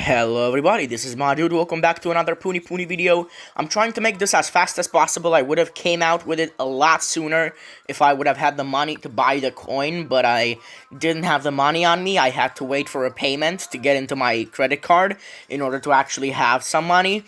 Hello everybody, this is my dude. Welcome back to another Puni Puni video. I'm trying to make this as fast as possible. I would have came out with it a lot sooner if I would have had the money to buy the coin, but I didn't have the money on me. I had to wait for a payment to get into my credit card in order to actually have some money.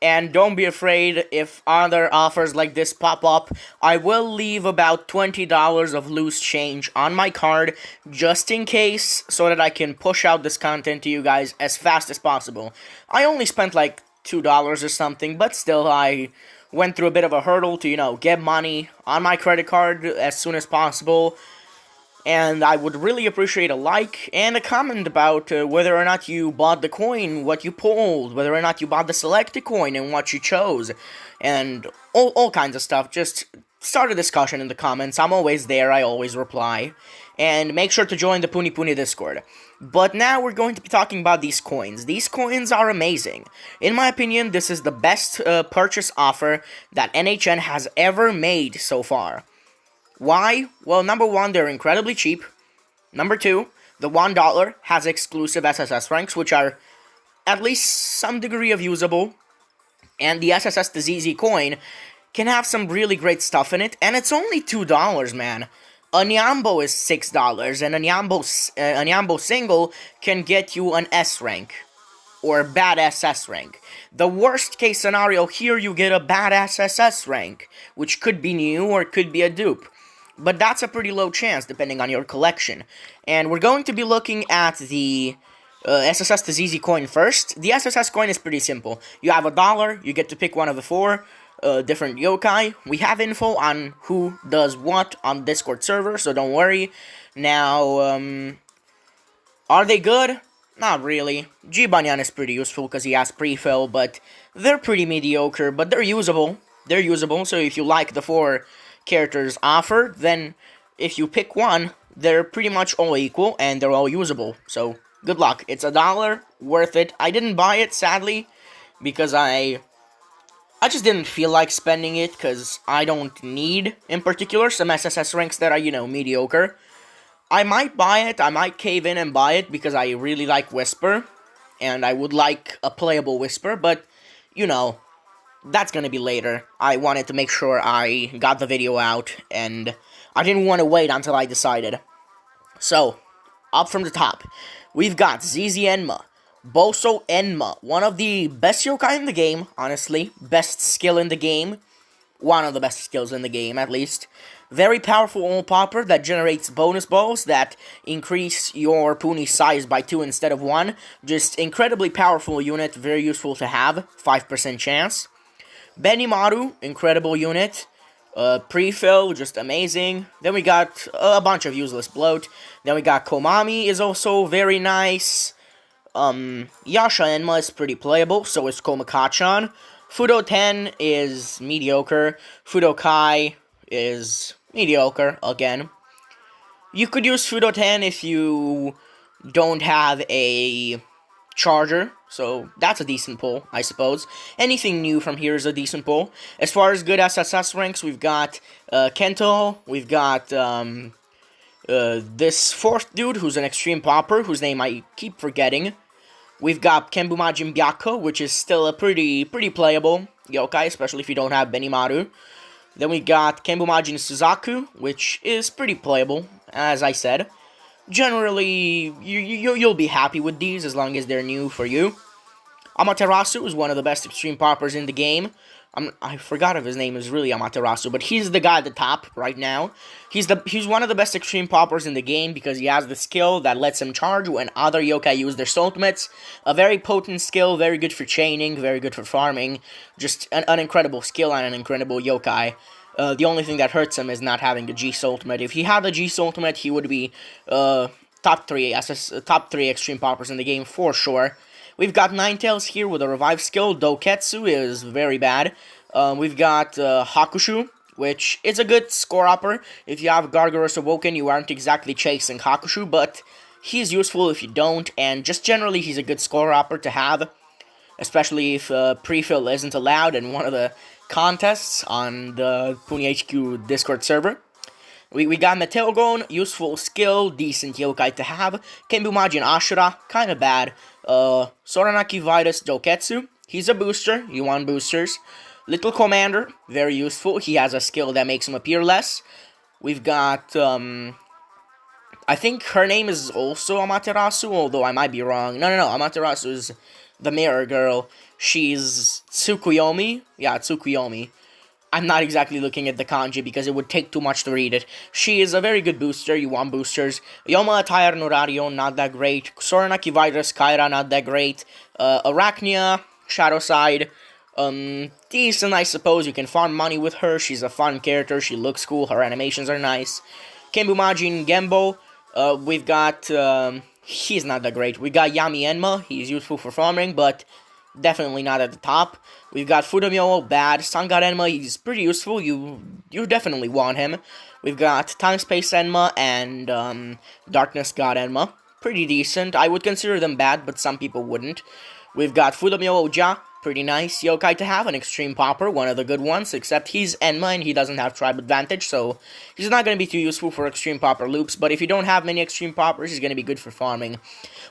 And don't be afraid if other offers like this pop up. I will leave about $20 of loose change on my card just in case so that I can push out this content to you guys as fast as possible. I only spent like $2 or something, but still I went through a bit of a hurdle to, get money on my credit card as soon as possible. And I would really appreciate a like and a comment about whether or not you bought the coin, what you pulled, whether or not you bought the selected coin and what you chose, and all kinds of stuff. Just start a discussion in the comments. I'm always there, I always reply. And make sure to join the Puni Puni Discord. But now we're going to be talking about these coins. These coins are amazing. In my opinion, this is the best purchase offer that NHN has ever made so far. Why? Well, number one, they're incredibly cheap. Number two, the $1 has exclusive SSS ranks, which are at least some degree of usable. And the SSS to ZZ coin can have some really great stuff in it, and it's only $2, man. A Nyambo is $6, and a Nyambo single can get you an S rank. Or bad SS rank. The worst case scenario here, you get a bad SSS rank, which could be new or could be a dupe. But that's a pretty low chance, depending on your collection. And we're going to be looking at the SSS to ZZ coin first. The SSS coin is pretty simple. You have $1, you get to pick one of the four different yokai. We have info on who does what on the Discord server, so don't worry. Now, are they good? Not really. G-Banyan is pretty useful because he has pre-fill, but they're pretty mediocre, but they're usable. They're usable, so if you like the four characters offered, then if you pick one, they're pretty much all equal and they're all usable. So good luck. It's $1, worth it. I didn't buy it, sadly, because I just didn't feel like spending it because I don't need, in particular, some SSS ranks that are, mediocre. I might buy it. I might cave in and buy it because I really like Whisper and I would like a playable Whisper, but that's gonna be later. I wanted to make sure I got the video out, and I didn't want to wait until I decided. So, up from the top, we've got ZZ Enma, Boso Enma, one of the best yokai in the game, honestly. Best skill in the game. One of the best skills in the game, at least. Very powerful all popper that generates bonus balls that increase your Puni size by 2 instead of 1. Just incredibly powerful unit, very useful to have, 5% chance. Benimaru, incredible unit. Pre-fill, just amazing. Then we got a bunch of useless bloat. Then we got Komami, is also very nice. Yasha Enma is pretty playable, so is Komakachan. Fudo 10 is mediocre. Fudo Kai is mediocre, again. You could use Fudo 10 if you don't have a charger, so that's a decent pull, I suppose. Anything new from here is a decent pull. As far as good SSS ranks, we've got Kento, we've got this fourth dude who's an extreme popper, whose name I keep forgetting. We've got Kenbumajin Byakko, which is still a pretty playable yokai, especially if you don't have Benimaru. Then we got Kenbumajin Suzaku, which is pretty playable, as I said. Generally, you'll be happy with these as long as they're new for you. Amaterasu is one of the best extreme poppers in the game. I forgot if his name is really Amaterasu, but he's the guy at the top right now. He's one of the best extreme poppers in the game because he has the skill that lets him charge when other yokai use their ultimates. A very potent skill, very good for chaining, very good for farming. Just an incredible skill and an incredible yokai. The only thing that hurts him is not having a G ultimate. If he had a G ultimate, he would be top 3 extreme poppers in the game for sure. We've got Ninetales here with a revive skill. Doketsu is very bad. We've got Hakushu, which is a good score upper. If you have Gargurus Awoken, you aren't exactly chasing Hakushu, but he's useful if you don't, and just generally he's a good score upper to have, especially if pre-fill isn't allowed in one of the contests on the Puni HQ Discord server. We got Meteogon, useful skill, decent yokai to have. Kenbumaji and Ashura, kinda bad. Soranaki Virus Doketsu, he's a booster, you want boosters. Little Commander, very useful, he has a skill that makes him appear less. We've got, I think her name is also Amaterasu, although I might be wrong. No, Amaterasu is the mirror girl. She's Tsukuyomi. Yeah, Tsukuyomi. I'm not exactly looking at the kanji because it would take too much to read it. She is a very good booster, you want boosters. Yoma Attire Norario, not that great. Soranaki Virus Kaira, not that great. Arachnia, Shadow Side, decent I suppose, you can farm money with her, she's a fun character, she looks cool, her animations are nice. Kenbumajin Gembo, we've got, he's not that great. We got Yami Enma, he's useful for farming, but definitely not at the top. We've got Fudamyo, bad. Sun God Enma, he's pretty useful, you definitely want him. We've got Time Space Enma and, Darkness God Enma, pretty decent. I would consider them bad, but some people wouldn't. We've got Fudamyo Oja, pretty nice yokai to have, an extreme popper, one of the good ones, except he's Enma and he doesn't have tribe advantage, so he's not going to be too useful for extreme popper loops, but if you don't have many extreme poppers, he's going to be good for farming.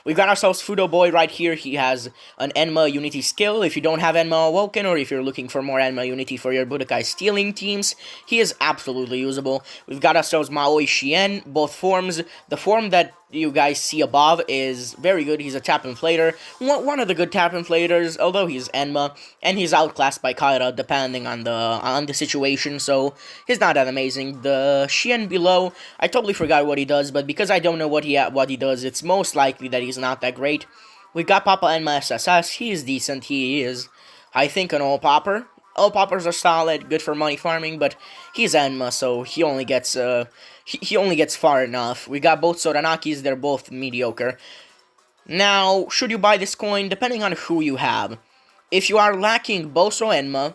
We've got ourselves Fudo Boy right here, he has an Enma Unity skill. If you don't have Enma Awoken, or if you're looking for more Enma Unity for your Budokai stealing teams, he is absolutely usable. We've got ourselves Maoi Shien, both forms. The form that you guys see above is very good. He's a tap inflator, one of the good tap inflators, although he's Enma, and he's outclassed by Kaira depending on the situation, so he's not that amazing. The Shien below, I totally forgot what he does, but because I don't know what he does, it's most likely that he's not that great. We got Papa Enma SSS, he is decent, he is, I think, an all-popper. All poppers are solid, good for money farming, but he's Enma, so he only gets he only gets far enough. We got both Soranakis, they're both mediocre. Now, should you buy this coin? Depending on who you have. If you are lacking Boso Enma,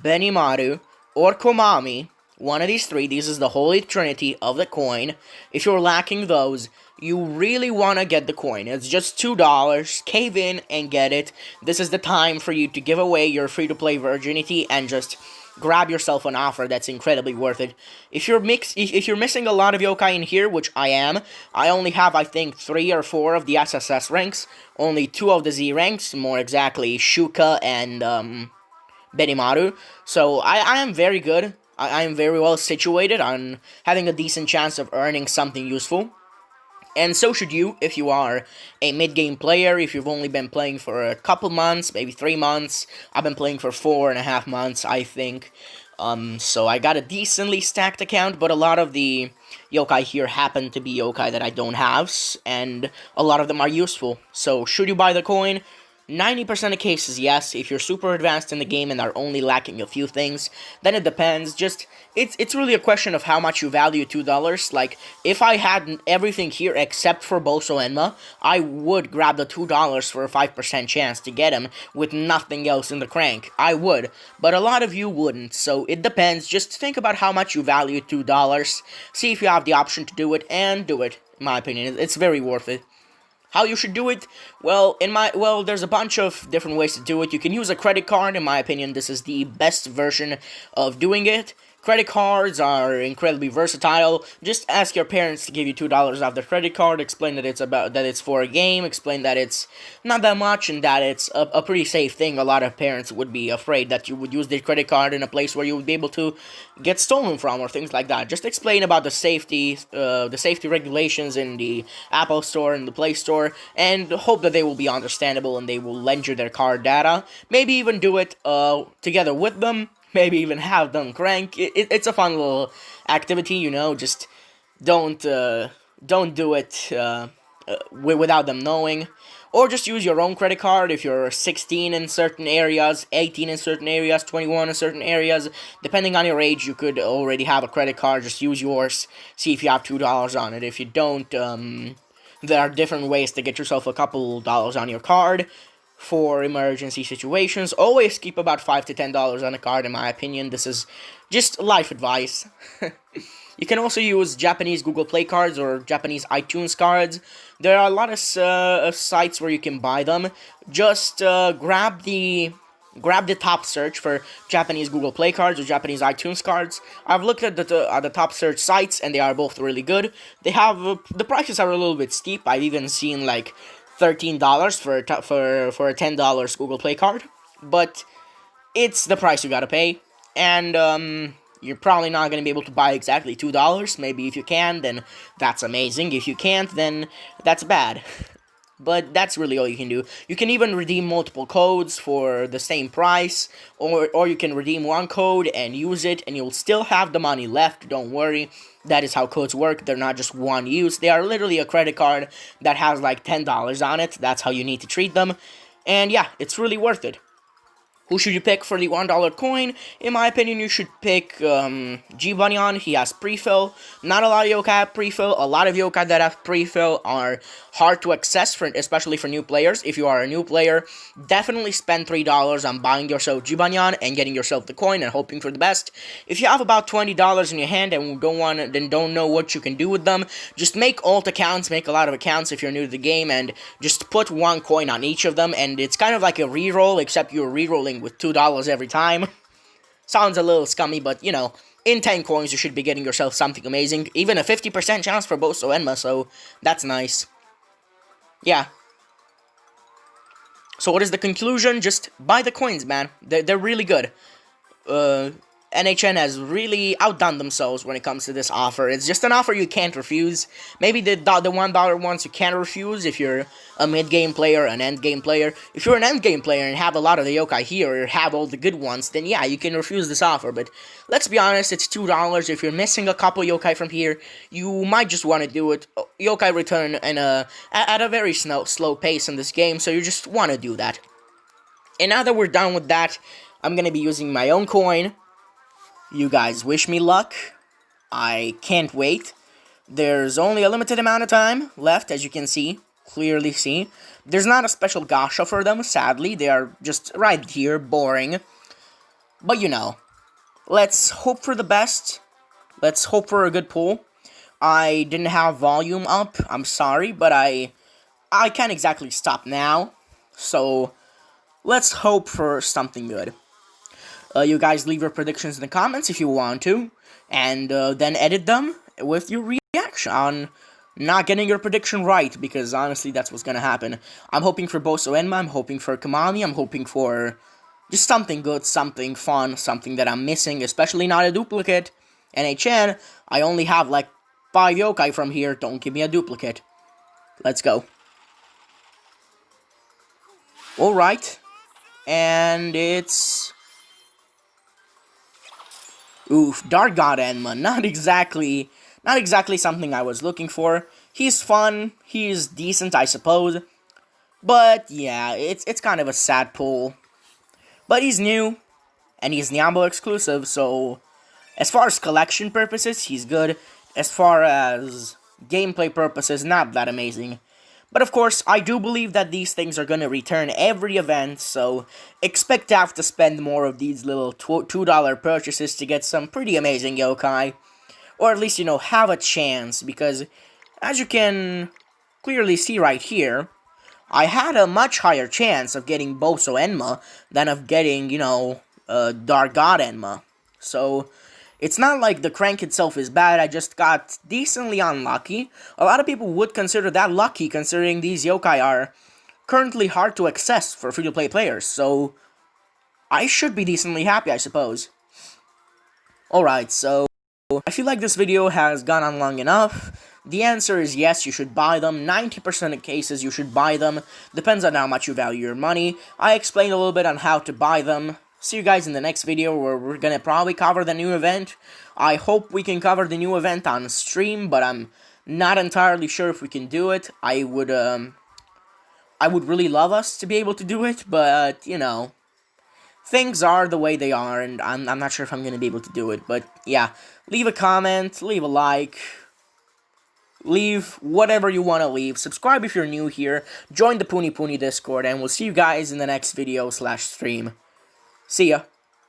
Benimaru, or Komami, one of these three, this is the holy trinity of the coin. If you're lacking those, you really want to get the coin. It's just $2, cave in and get it. This is the time for you to give away your free-to-play virginity and just grab yourself an offer that's incredibly worth it. If you're missing a lot of yokai in here, which I am, I only have, I think, 3 or 4 of the SSS ranks, only 2 of the Z ranks, more exactly, Shuka and, Benimaru. So, I am very good. I am very well situated on having a decent chance of earning something useful. And so should you, if you are a mid-game player, if you've only been playing for a couple months, maybe 3 months. I've been playing for 4.5 months, I think. So I got a decently stacked account, but a lot of the yokai here happen to be yokai that I don't have, and a lot of them are useful. So should you buy the coin? 90% of cases, yes. If you're super advanced in the game and are only lacking a few things, then it depends. Just, it's really a question of how much you value $2. Like, if I had everything here except for Boso Enma, I would grab the $2 for a 5% chance to get him with nothing else in the crank. I would, but a lot of you wouldn't, so it depends. Just think about how much you value $2, see if you have the option to do it, and do it, in my opinion. It's very worth it. How you should do it? Well, there's a bunch of different ways to do it. You can use a credit card. In my opinion, this is the best version of doing it. Credit cards are incredibly versatile. Just ask your parents to give you $2 off their credit card. Explain that it's for a game. Explain that it's not that much and that it's a pretty safe thing. A lot of parents would be afraid that you would use their credit card in a place where you would be able to get stolen from or things like that. Just explain about the safety regulations in the Apple Store and the Play Store, and hope that they will be understandable and they will lend you their card data. Maybe even do it together with them. Maybe even have them crank. It's a fun little activity, you know. Just don't do it without them knowing. Or just use your own credit card if you're 16 in certain areas, 18 in certain areas, 21 in certain areas. Depending on your age, you could already have a credit card. Just use yours. See if you have $2 on it. If you don't, there are different ways to get yourself a couple dollars on your card for emergency situations. Always keep about $5 to $10 on a card, in my opinion. This is just life advice. You can also use Japanese Google Play cards or Japanese iTunes cards. There are a lot of sites where you can buy them. Just grab the grab the top search for Japanese Google Play cards or Japanese iTunes cards. I've looked at the top search sites, and they are both really good. They have the prices are a little bit steep. I've even seen like $13 for a $10 Google Play card, but it's the price you gotta pay, and you're probably not gonna be able to buy exactly $2. Maybe if you can, then that's amazing. If you can't, then that's bad. But that's really all you can do. You can even redeem multiple codes for the same price, or you can redeem one code and use it, and you'll still have the money left. Don't worry. That is how codes work. They're not just one use. They are literally a credit card that has like $10 on it. That's how you need to treat them. And yeah, it's really worth it. Who should you pick for the $1 coin? In my opinion, you should pick Jibanyan. He has pre-fill. Not a lot of yokai have pre-fill. A lot of yokai that have pre-fill are hard to access, especially for new players. If you are a new player, definitely spend $3 on buying yourself Jibanyan and getting yourself the coin and hoping for the best. If you have about $20 in your hand and don't know what you can do with them, just make alt accounts, make a lot of accounts if you're new to the game, and just put one coin on each of them, and it's kind of like a reroll, except you're rerolling with $2 every time. Sounds a little scummy, but you know, in 10 coins you should be getting yourself something amazing. Even a 50% chance for Boso Enma, so that's nice. Yeah. So what is the conclusion? Just buy the coins, man. They're really good. NHN has really outdone themselves when it comes to this offer. It's just an offer you can't refuse. Maybe the $1 ones you can't refuse if you're a mid-game player, an end-game player. If you're an end-game player and have a lot of the yokai here, or have all the good ones, then yeah, you can refuse this offer. But let's be honest, it's $2. If you're missing a couple yokai from here, you might just want to do it. Yokai return at a very slow pace in this game, so you just want to do that. And now that we're done with that, I'm going to be using my own coin. You guys wish me luck. I can't wait. There's only a limited amount of time left, as you can clearly see. There's not a special gacha for them, sadly. They are just right here, boring. But you know, let's hope for the best. Let's hope for a good pull. I didn't have volume up, I'm sorry, but I can't exactly stop now. So, let's hope for something good. You guys leave your predictions in the comments if you want to, and then edit them with your reaction on not getting your prediction right, because honestly, that's what's gonna happen. I'm hoping for Boso Enma, I'm hoping for Kamami, I'm hoping for just something good, something fun, something that I'm missing, especially not a duplicate. NHN, I only have like 5 yokai from here, don't give me a duplicate. Let's go. Alright, and it's... Oof, Dark God Enma, not exactly something I was looking for. He's fun, he's decent, I suppose. But yeah, it's kind of a sad pull. But he's new, and he's Nyambo exclusive, so as far as collection purposes, he's good. As far as gameplay purposes, not that amazing. But of course, I do believe that these things are going to return every event, so expect to have to spend more of these little $2 purchases to get some pretty amazing yokai. Or at least, you know, have a chance, because as you can clearly see right here, I had a much higher chance of getting Boso Enma than of getting, you know, Dark God Enma. So, it's not like the crank itself is bad, I just got decently unlucky. A lot of people would consider that lucky, considering these yokai are currently hard to access for free-to-play players, so I should be decently happy, I suppose. Alright, so I feel like this video has gone on long enough. The answer is yes, you should buy them. 90% of cases you should buy them. Depends on how much you value your money. I explained a little bit on how to buy them. See you guys in the next video, where we're gonna probably cover the new event. I hope we can cover the new event on stream, but I'm not entirely sure if we can do it. I would really love us to be able to do it, but, you know, things are the way they are, and I'm not sure if I'm gonna be able to do it, but, yeah. Leave a comment, leave a like, leave whatever you want to leave, subscribe if you're new here, join the Puni Puni Discord, and we'll see you guys in the next video /stream. See ya.